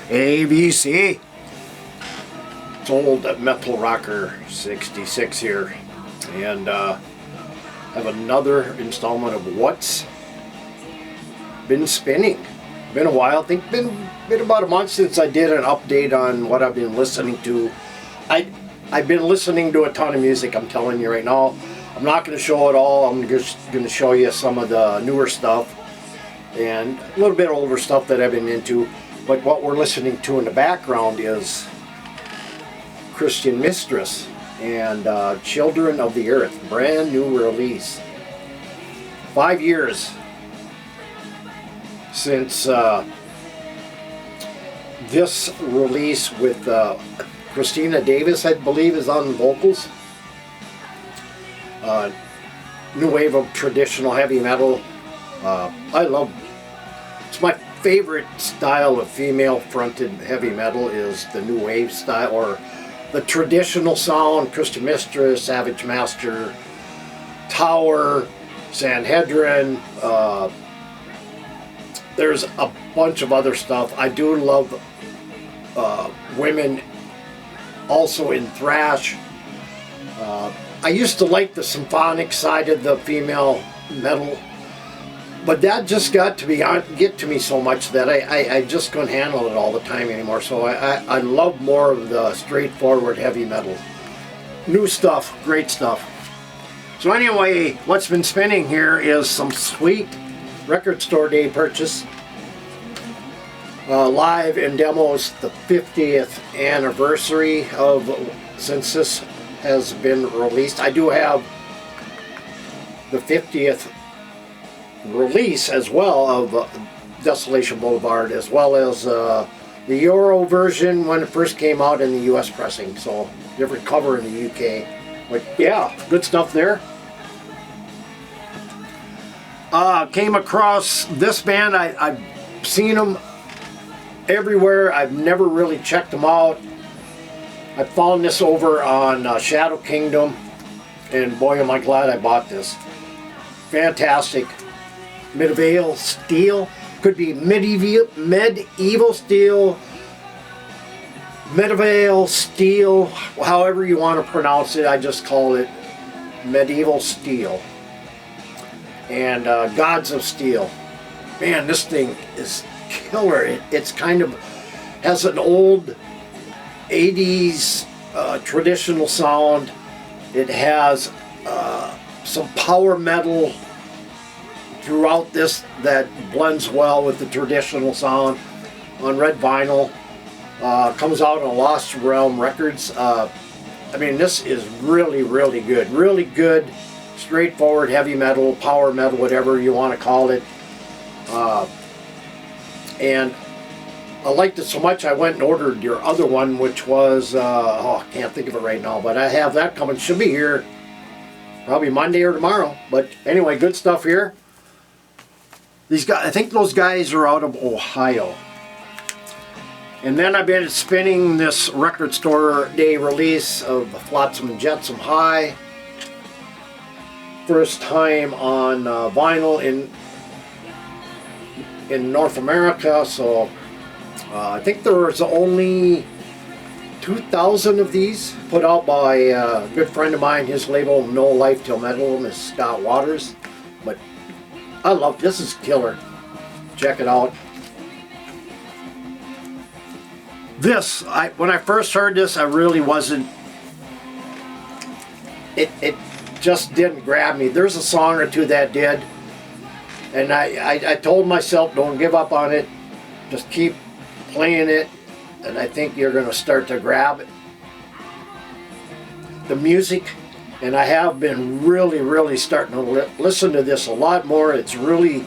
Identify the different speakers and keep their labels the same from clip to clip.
Speaker 1: ABC. It's old Metal Rocker 66 here, and have another installment of What's Been Spinning. Been a while. I think been about a month since I did an update on what I've been listening to. I've been listening to a ton of music, I'm telling you right now. I'm not going to show it all. I'm just going to show you some of the newer stuff and a little bit older stuff that I've been into. But what we're listening to in the background is Christian Mistress and Children of the Earth, brand new release. 5 years since this release with Christina Davis, I believe, is on vocals. New wave of traditional heavy metal. I love, it's my favorite style of female fronted heavy metal is the new wave style, or the traditional sound. Christian Mistress, Savage Master, Tower, Sanhedrin. There's a bunch of other stuff. I do love women also in thrash. I used to like the symphonic side of the female metal, but that just got to get to me so much that I just couldn't handle it all the time anymore. So I love more of the straightforward heavy metal. New stuff, great stuff. So anyway, what's been spinning here is some sweet record store day purchase. Live and demos, the 50th anniversary of since this has been released. I do have the 50th release as well of Desolation Boulevard, as well as the Euro version when it first came out in the US pressing, so different cover in the UK. But yeah, good stuff there. Came across this band. I've seen them everywhere. I've never really checked them out. I found this over on Shadow Kingdom, and boy am I glad I bought this. Fantastic. Medieval steel. Could be medieval steel, medieval steel, however you want to pronounce it. I just call it medieval steel. And Gods of Steel. Man, this thing is killer. It's kind of has an old 80s traditional sound. It has some power metal throughout this that blends well with the traditional sound on red vinyl. Comes out on Lost Realm Records. I mean, this is really, really good. Really good, straightforward heavy metal, power metal, whatever you want to call it. And I liked it so much I went and ordered your other one, which was, I can't think of it right now, but I have that coming. Should be here probably Monday or tomorrow. But anyway, good stuff here. These guys, I think those guys are out of Ohio. And then I've been spinning this record store day release of Flotsam and Jetsam High. First time on vinyl in North America, so I think there was only 2,000 of these put out by a good friend of mine. His label, No Life Till Metal, is Scott Waters. But I love this. Is killer. Check it out. This, when I first heard this, I really wasn't. It just didn't grab me. There's a song or two that did, and I told myself, don't give up on it. Just keep playing it, and I think you're going to start to grab the music. And I have been really starting to listen to this a lot more. It's really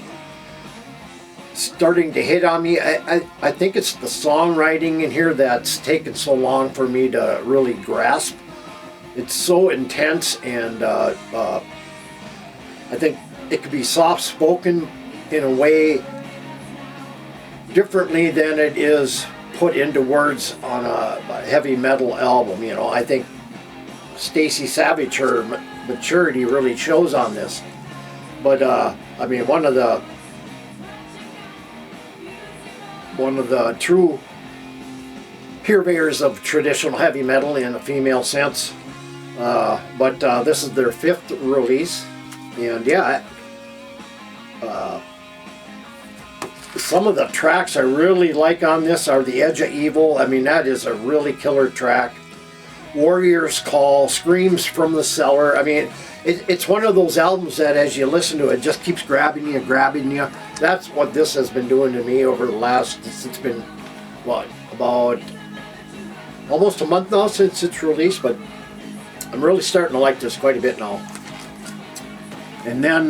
Speaker 1: starting to hit on me. I think it's the songwriting in here that's taken so long for me to really grasp. It's so intense, and I think it could be soft-spoken in a way differently than it is put into words on a heavy metal album. You know, I think Stacey Savage, her maturity really shows on this. But I mean, one of the true purveyors of traditional heavy metal in a female sense. But this is their 5th release, and yeah, some of the tracks I really like on this are The Edge of Evil. I mean, that is a really killer track. Warrior's Call, Screams from the Cellar. I mean, it's one of those albums that as you listen to it, just keeps grabbing you, grabbing you. That's what this has been doing to me over the last, it's been, what, about almost a month now since its release, but I'm really starting to like this quite a bit now. And then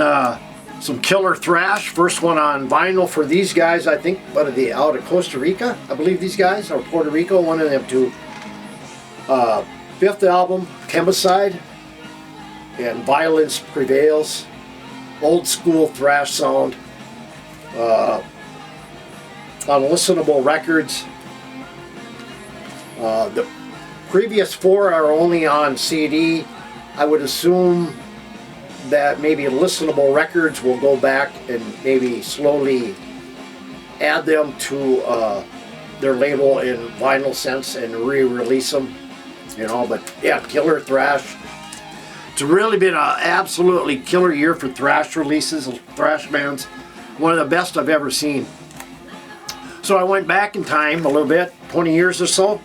Speaker 1: some killer thrash. First one on vinyl for these guys, I think, what are they, out of Costa Rica? I believe these guys, or Puerto Rico, one of them two. 5th album, Riverside, and Violence Prevails. Old school thrash sound. Unlistenable records. The previous 4 are only on CD. I would assume that maybe listenable records will go back and maybe slowly add them to their label in vinyl sense and re-release them, you know. But yeah, killer thrash. It's really been an absolutely killer year for thrash releases, thrash bands. One of the best I've ever seen. So I went back in time a little bit, 20 years or so,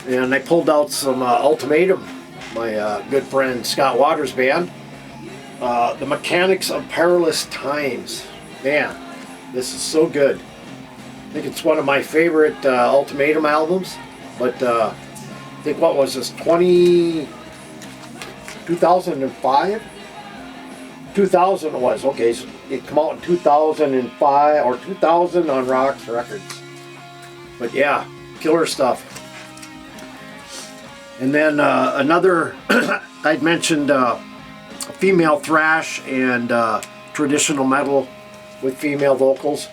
Speaker 1: and I pulled out some Ultimatum, my good friend Scott Waters' band. The Mechanics of Perilous Times. Man, this is so good. I think it's one of my favorite Ultimatum albums. But I think, what was this, 2005? 2000 it was, okay, so it came out in 2005, or 2000 on Rocks Records. But yeah, killer stuff. And then another, I'd mentioned female thrash and traditional metal with female vocals.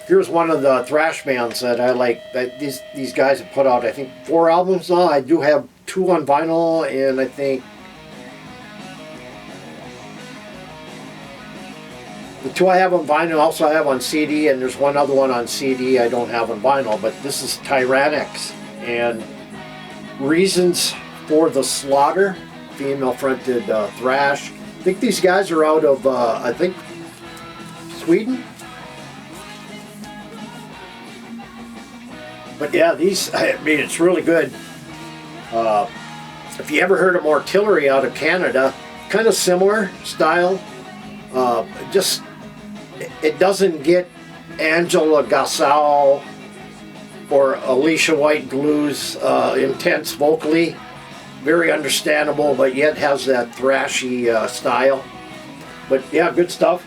Speaker 1: Here's one of the thrash bands that I like. That these guys have put out, I think, 4 albums now. I do have 2 on vinyl, and I think the 2 I have on vinyl also I have on CD, and there's one other one on CD I don't have on vinyl. But this is Tyrannics and Reasons for the Slaughter, female-fronted thrash. I think these guys are out of, I think, Sweden. But yeah, these, I mean, it's really good. If you ever heard of Artillery out of Canada, kind of similar style. Just, it doesn't get Angela Gassau or Alicia White Glue's intense vocally. Very understandable, but yet has that thrashy style. But yeah, good stuff.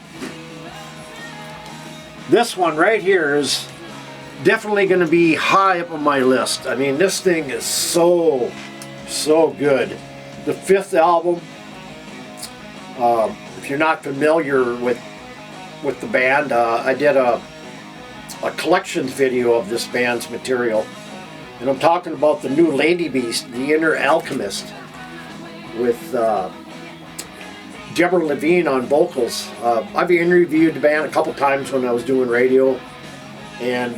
Speaker 1: This one right here is definitely going to be high up on my list. I mean, this thing is so good. The 5th album. If you're not familiar with the band, I did a collections video of this band's material. And I'm talking about the new Lady Beast, The Inner Alchemist, with Deborah Levine on vocals. I've interviewed the band a couple times when I was doing radio, and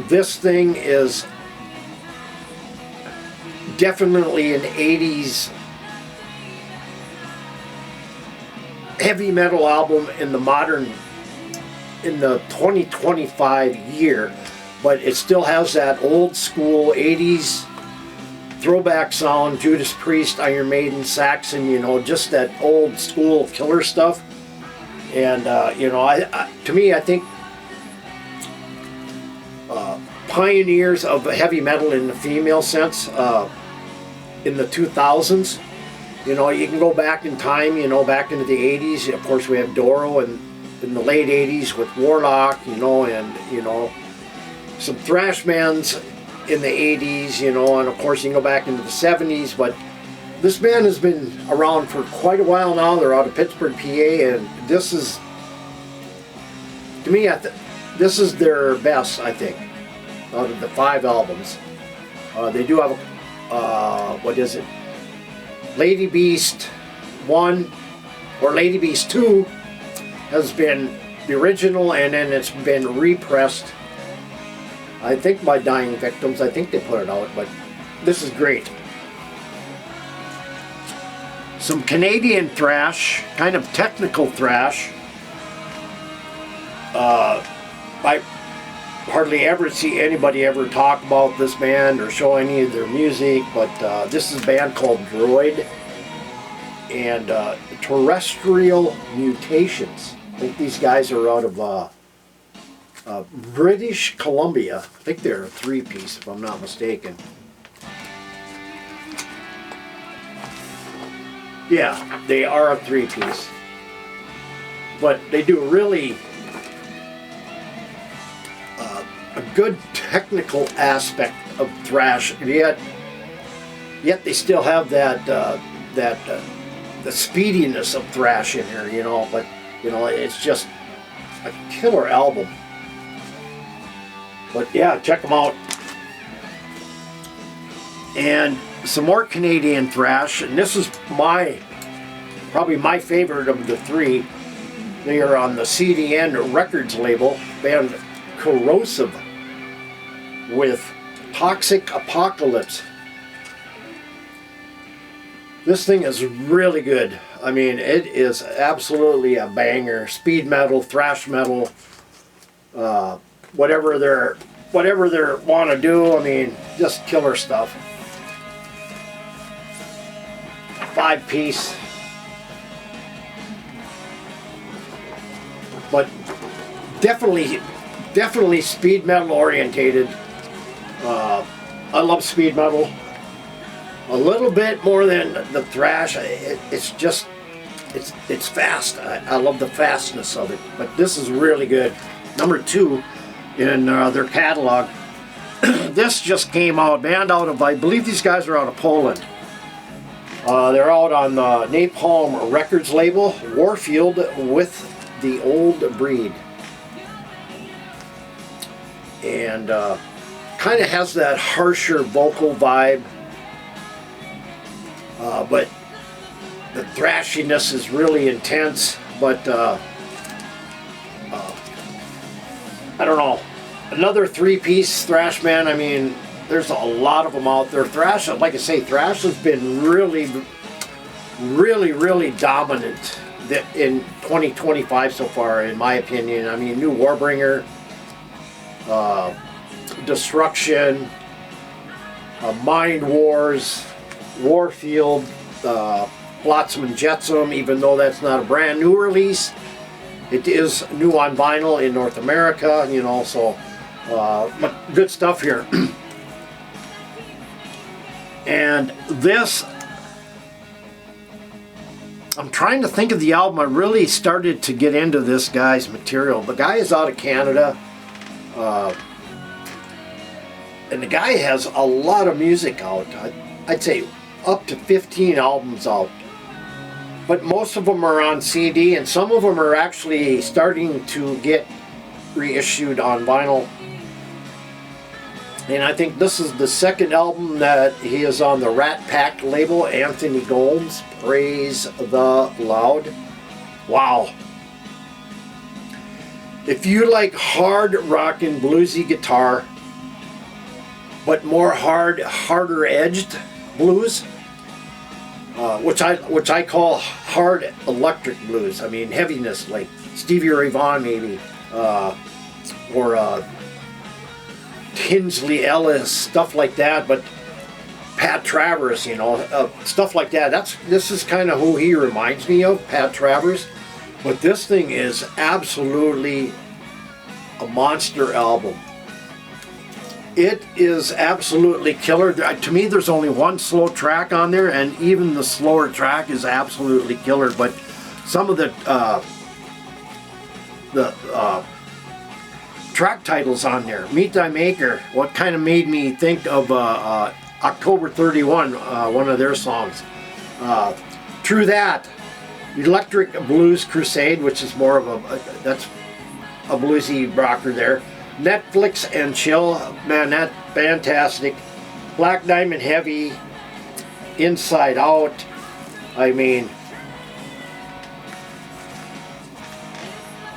Speaker 1: this thing is definitely an 80s heavy metal album in the 2025 year. But it still has that old school 80s throwback sound, Judas Priest, Iron Maiden, Saxon, you know, just that old school killer stuff. And, you know, to me, I think pioneers of heavy metal in the female sense in the 2000s. You know, you can go back in time, you know, back into the 80s. Of course, we have Doro, and in the late 80s with Warlock, you know, and, you know, some thrash bands in the 80s, you know, and of course you can go back into the 70s, but this band has been around for quite a while now. They're out of Pittsburgh, PA, and this is, to me, this is their best, I think, out of the 5 albums. They do have a, what is it, Lady Beast 1, or Lady Beast 2 has been the original, and then it's been repressed I think by Dying Victims, I think they put it out, but this is great. Some Canadian thrash, kind of technical thrash. I hardly ever see anybody ever talk about this band or show any of their music, but this is a band called Droid and Terrestrial Mutations. I think these guys are out of British Columbia. I think they're a three-piece, if I'm not mistaken. Yeah, they are a three-piece. But they do really a good technical aspect of thrash, and yet they still have that the speediness of thrash in here, you know. But you know, it's just a killer album. But yeah, check them out. And some more Canadian thrash, and this is probably my favorite of the three. They are on the CDN Records label, band Corrosive with Toxic Apocalypse. This thing is really good. I mean, it is absolutely a banger. Speed metal, thrash metal, whatever they want to do. I mean, just killer stuff. 5-piece. But definitely speed metal orientated. I love speed metal. A little bit more than the thrash. It's fast. I love the fastness of it. But this is really good. Number 2 in their catalog. This just came out. Band out of, I believe these guys are out of Poland. They're out on the Napalm Records label. Warfield with the Old Breed. And kind of has that harsher vocal vibe. But the thrashiness is really intense. But I don't know. Another 3-piece thrash band. I mean, there's a lot of them out there. Thrash, like I say, thrash has been really dominant in 2025 so far, in my opinion. I mean, New Warbringer, Destruction, Mind Wars, Warfield, Flotsam and Jetsam, even though that's not a brand new release. It is new on vinyl in North America, you know, so but good stuff here. And this, I'm trying to think of the album. I really started to get into this guy's material. The guy is out of Canada, and the guy has a lot of music out. I'd say up to 15 albums out. But most of them are on CD, and some of them are actually starting to get reissued on vinyl. And I think this is the second album that he is on the Rat Pack label, Anthony Goomes, Praise the Loud. Wow. If you like hard rock and bluesy guitar, but more harder edged blues, which I call hard electric blues. I mean, heaviness, like Stevie Ray Vaughan maybe, or Tinsley Ellis, stuff like that. But Pat Travers, you know, stuff like that. This is kind of who he reminds me of, Pat Travers. But this thing is absolutely a monster album. It is absolutely killer. To me, there's only one slow track on there, and even the slower track is absolutely killer. But some of the track titles on there, Meet Thy Maker, what kind of made me think of October 31, one of their songs. True That, Electric Blues Crusade, which is more of that's a bluesy rocker there. Netflix and Chill, man, that's fantastic. Black Diamond Heavy, Inside Out. I mean,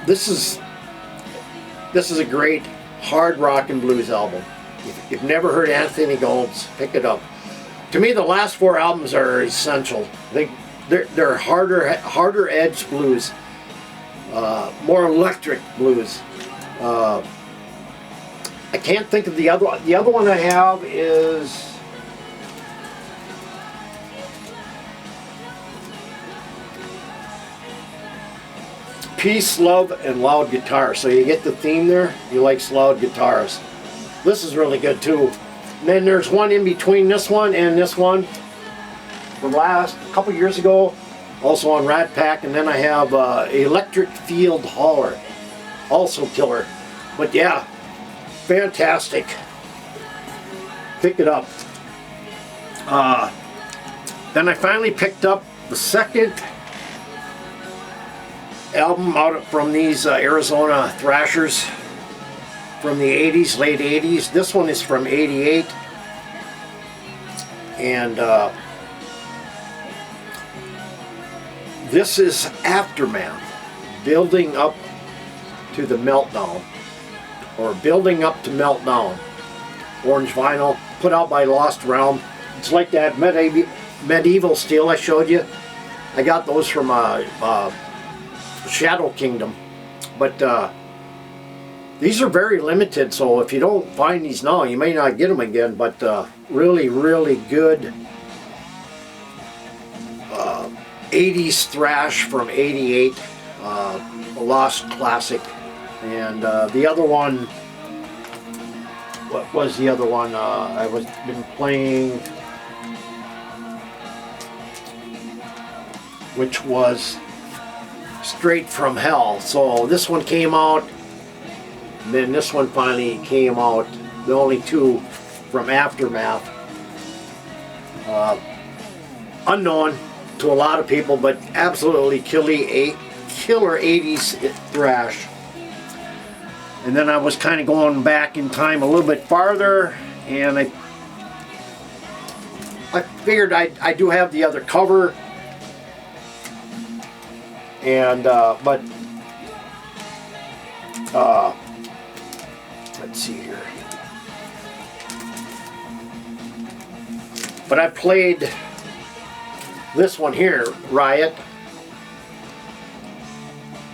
Speaker 1: this is a great hard rock and blues album. If you've never heard Anthony Gold's, pick it up. To me, the last 4 albums are essential. They're harder edge blues, more electric blues. I can't think of the other one. The other one I have is Peace, Love, and Loud Guitar. So you get the theme there. You like loud guitars. This is really good too. And then there's one in between this one and this one from a couple years ago, also on Rat Pack. And then I have Electric Field Hauler, also killer. But yeah, fantastic. Pick it up. Then I finally picked up the second album out from these Arizona Thrashers from the 80s, late 80s. This one is from 88. And this is Aftermath, Building Up to the Meltdown, or Building Up to Meltdown. Orange vinyl, put out by Lost Realm. It's like that medieval steel I showed you. I got those from Shadow Kingdom, but these are very limited, so if you don't find these now, you may not get them again. But really, really good 80s thrash from 88, a lost classic. And the other one, what was the other one? I was been playing, which was Straight from Hell. So this one came out, and then this one finally came out. The only two from Aftermath. Unknown to a lot of people, but absolutely killer 80s thrash. And then I was kind of going back in time a little bit farther, and I figured I do have the other cover. And but let's see here. But I played this one here, Riot,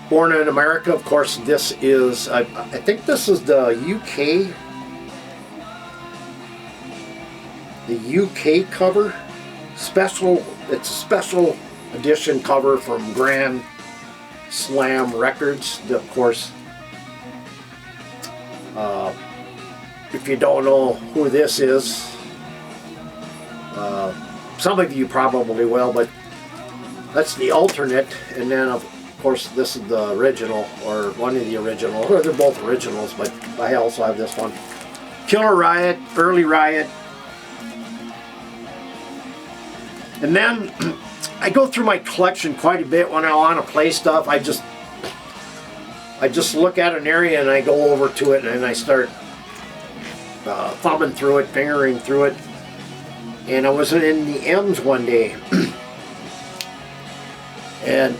Speaker 1: Born in America. Of course, this is I think this is the UK cover. Special. It's a special edition cover from Grand Slam Records. Of course, if you don't know who this is, some of you probably will, but that's the alternate. And then of course this is the original, or one of the original, or they're both originals, but I also have this one. Killer Riot, early Riot. And then I go through my collection quite a bit when I want to play stuff. I just look at an area and I go over to it and I start thumbing through it, fingering through it. And I was in the M's one day, and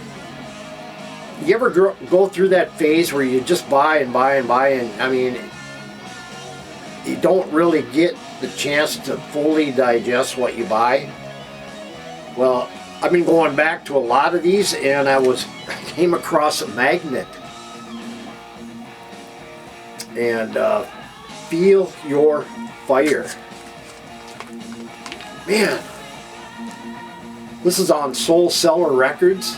Speaker 1: you ever go through that phase where you just buy and buy and buy, and I mean, you don't really get the chance to fully digest what you buy? Well, I've been going back to a lot of these, and I came across a magnet, and Feel Your Fire. Man, this is on Soul Cellar Records.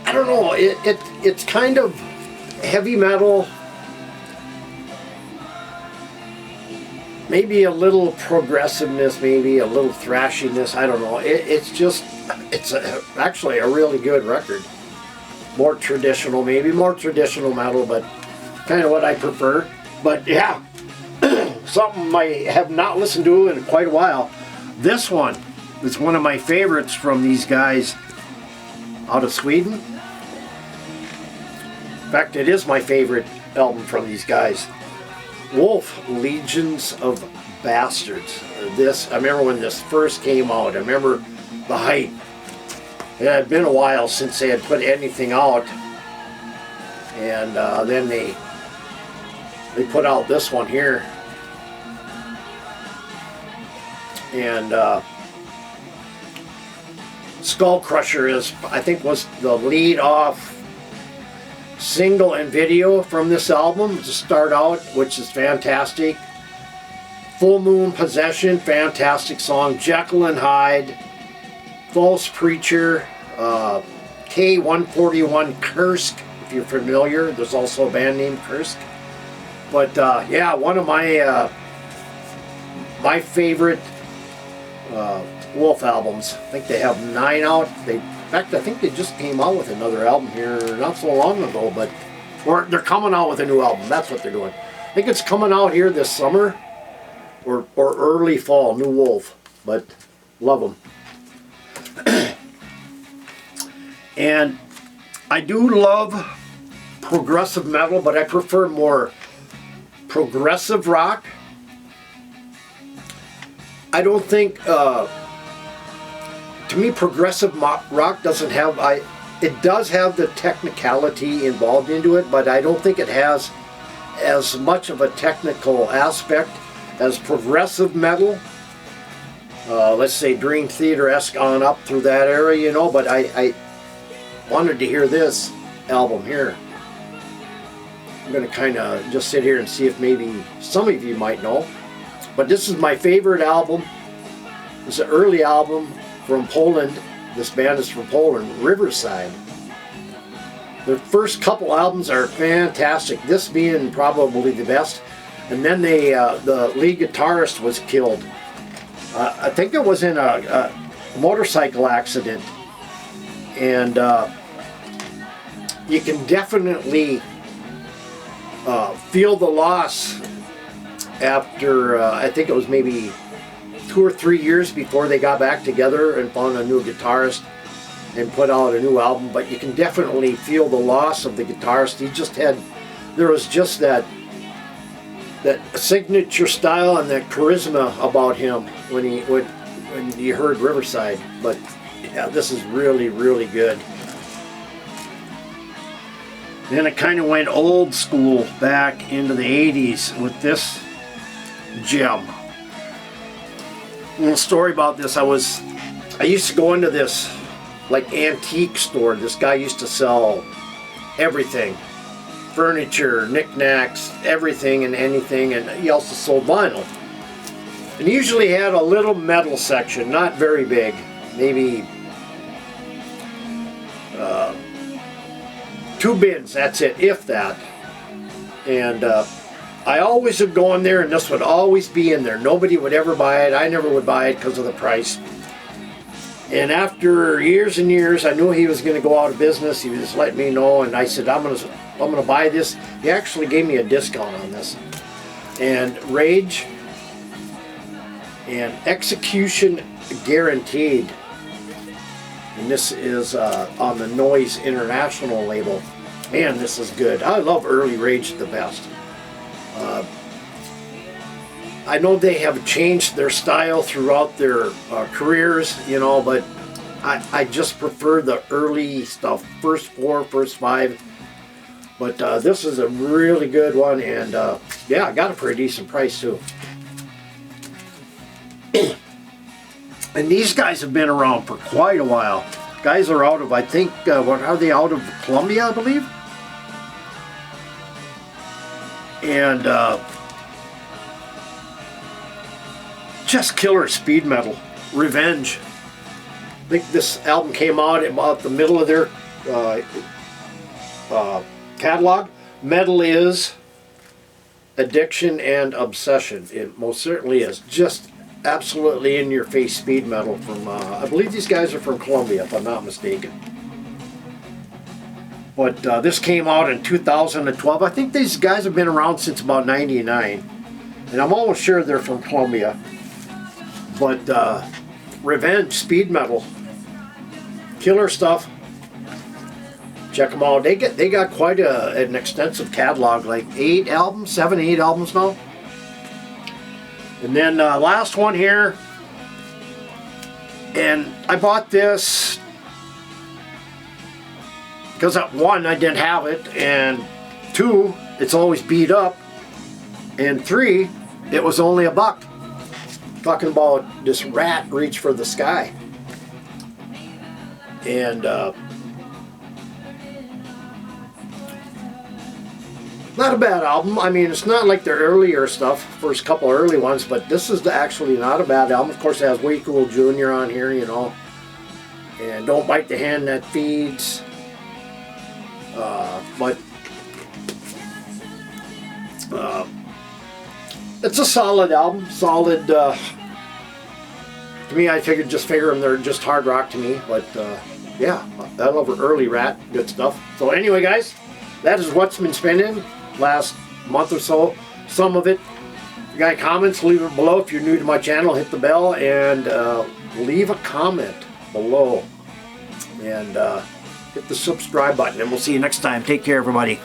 Speaker 1: I don't know, it's kind of heavy metal, maybe a little progressiveness, maybe a little thrashiness, I don't know. It's actually a really good record. More traditional, maybe more traditional metal, but kind of what I prefer. But yeah, something I have not listened to in quite a while. This one is one of my favorites from these guys out of Sweden. In fact, it is my favorite album from these guys. Wolf, Legions of Bastards. I remember when this first came out. I remember the hype. It had been a while since they had put anything out, and then they put out this one here, and Skull Crusher is, I think, was the lead off single and video from this album to start out, which is fantastic. Full Moon Possession, fantastic song. Jekyll and Hyde, False Preacher, K-141 Kursk, if you're familiar. There's also a band named Kursk. But yeah, one of my my favorite Wolf albums. I think they have 9 out. In fact, I think they just came out with another album here not so long ago, but or they're coming out with a new album. That's what they're doing. I think it's coming out here this summer or early fall, New Wolf. But love them. And I do love progressive metal, but I prefer more progressive rock. I don't think, to me, progressive rock doesn't have, it does have the technicality involved into it, but I don't think it has as much of a technical aspect as progressive metal. Let's say Dream Theater-esque on up through that area, you know, but I wanted to hear this album here. I'm going to kind of just sit here and see if maybe some of you might know. But this is my favorite album. It's an early album from Poland. This band is from Poland, Riverside. Their first couple albums are fantastic, this being probably the best. And then they, the lead guitarist was killed. I think it was in a motorcycle accident. And you can definitely feel the loss after, I think it was maybe 2 or 3 years before they got back together and found a new guitarist and put out a new album. But you can definitely feel the loss of the guitarist. He just had, there was just that signature style and that charisma about him when you heard Riverside. But yeah, this is really, really good. Then it kind of went old school back into the 80s with this gem. A little story about this. I used to go into this like antique store. This guy used to sell everything. Furniture, knickknacks, everything and anything, and he also sold vinyl. And he usually had a little metal section, not very big, maybe 2 bins, that's it, if that. And I always would go in there and this would always be in there. Nobody would ever buy it. I never would buy it because of the price. And after years and years, I knew he was going to go out of business. He was just letting me know, and I said, I'm gonna buy this. He actually gave me a discount on this. And Rage and Execution Guaranteed. And this is on the Noise International label. Man, this is good. I love early Rage the best. I know they have changed their style throughout their careers, you know, but I just prefer the early stuff, first 4, first 5. But this is a really good one, and yeah, I got it for a decent price too. And these guys have been around for quite a while. Guys are out of, I think, what are they, out of Colombia, I believe? And just killer speed metal. Revenge. I think this album came out about the middle of their catalog. Metal is addiction and obsession. It most certainly is. Just absolutely in your face speed metal from, I believe these guys are from Colombia, if I'm not mistaken. But this came out in 2012. I think these guys have been around since about '99. And I'm almost sure they're from Colombia. But Revenge, speed metal. Killer stuff. Check them out. They got quite an extensive catalog, like 8 albums, 7, 8 albums now. And then last one here, and I bought this Because at 1, I didn't have it, and 2, it's always beat up, and 3, it was only $1. Talking about this rat reach for the sky. And not a bad album. I mean, it's not like the earlier stuff, first couple early ones, but this is actually not a bad album. Of course, it has Way Cool Jr. on here, you know. And Don't Bite the Hand That Feeds. But it's a solid album. Solid. To me, I just figure them, they're just hard rock to me. But yeah, I love early Rat. Good stuff. So anyway, guys, that is what's been spinning last month or so. Some of it. If you got comments, leave it below. If you're new to my channel, hit the bell and leave a comment below. And hit the subscribe button, and we'll see you next time. Take care, everybody.